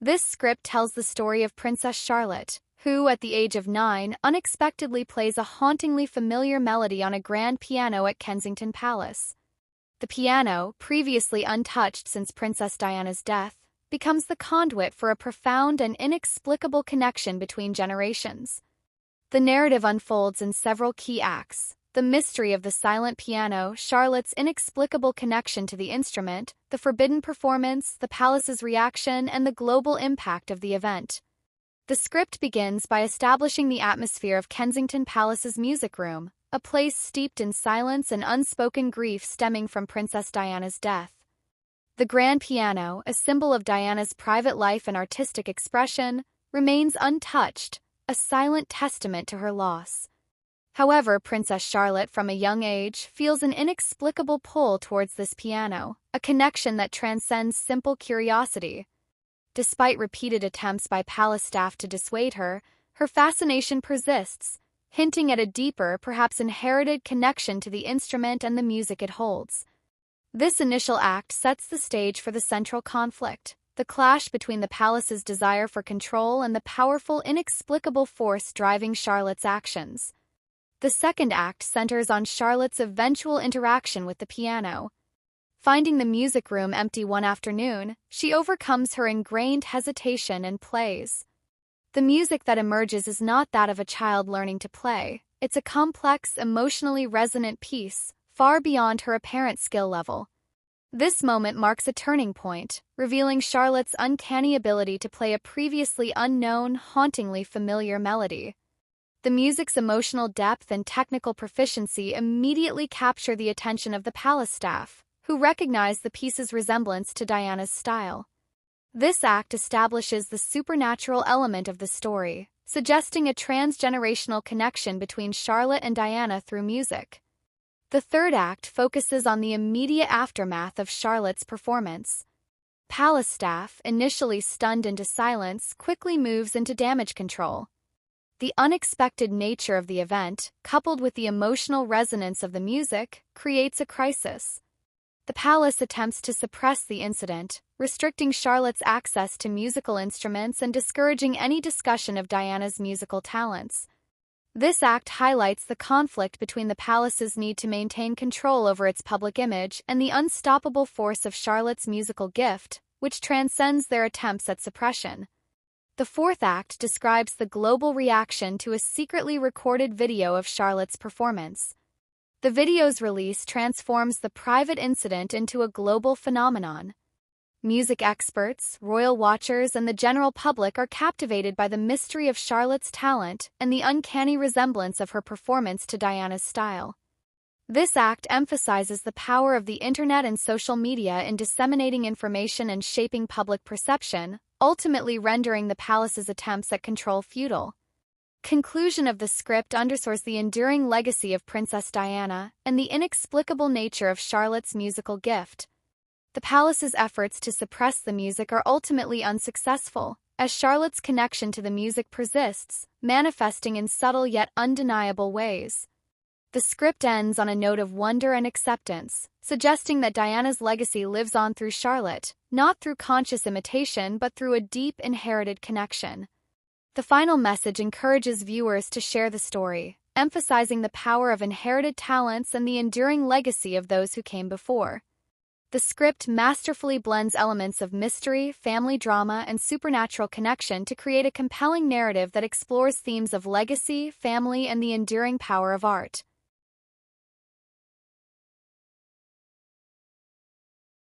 This script tells the story of Princess Charlotte, who, at the age of 9, unexpectedly plays a hauntingly familiar melody on a grand piano at Kensington Palace. The piano, previously untouched since Princess Diana's death, becomes the conduit for a profound and inexplicable connection between generations. The narrative unfolds in several key acts: the mystery of the silent piano, Charlotte's inexplicable connection to the instrument, the forbidden performance, the palace's reaction, and the global impact of the event. The script begins by establishing the atmosphere of Kensington Palace's music room, a place steeped in silence and unspoken grief stemming from Princess Diana's death. The grand piano, a symbol of Diana's private life and artistic expression, remains untouched, a silent testament to her loss. However, Princess Charlotte, from a young age, feels an inexplicable pull towards this piano, a connection that transcends simple curiosity. Despite repeated attempts by palace staff to dissuade her, her fascination persists, hinting at a deeper, perhaps inherited connection to the instrument and the music it holds. This initial act sets the stage for the central conflict, the clash between the palace's desire for control and the powerful, inexplicable force driving Charlotte's actions. The second act centers on Charlotte's eventual interaction with the piano. Finding the music room empty one afternoon, she overcomes her ingrained hesitation and plays. The music that emerges is not that of a child learning to play. It's a complex, emotionally resonant piece, far beyond her apparent skill level. This moment marks a turning point, revealing Charlotte's uncanny ability to play a previously unknown, hauntingly familiar melody. The music's emotional depth and technical proficiency immediately capture the attention of the palace staff, who recognize the piece's resemblance to Diana's style. This act establishes the supernatural element of the story, suggesting a transgenerational connection between Charlotte and Diana through music. The third act focuses on the immediate aftermath of Charlotte's performance. Palace staff, initially stunned into silence, quickly moves into damage control. The unexpected nature of the event, coupled with the emotional resonance of the music, creates a crisis. The palace attempts to suppress the incident, restricting Charlotte's access to musical instruments and discouraging any discussion of Diana's musical talents. This act highlights the conflict between the palace's need to maintain control over its public image and the unstoppable force of Charlotte's musical gift, which transcends their attempts at suppression. The fourth act describes the global reaction to a secretly recorded video of Charlotte's performance. The video's release transforms the private incident into a global phenomenon. Music experts, royal watchers, and the general public are captivated by the mystery of Charlotte's talent and the uncanny resemblance of her performance to Diana's style. This act emphasizes the power of the internet and social media in disseminating information and shaping public perception, ultimately rendering the palace's attempts at control futile. Conclusion of the script underscores the enduring legacy of Princess Diana and the inexplicable nature of Charlotte's musical gift. The palace's efforts to suppress the music are ultimately unsuccessful, as Charlotte's connection to the music persists, manifesting in subtle yet undeniable ways. The script ends on a note of wonder and acceptance, suggesting that Diana's legacy lives on through Charlotte, not through conscious imitation but through a deep inherited connection. The final message encourages viewers to share the story, emphasizing the power of inherited talents and the enduring legacy of those who came before. The script masterfully blends elements of mystery, family drama, and supernatural connection to create a compelling narrative that explores themes of legacy, family, and the enduring power of art.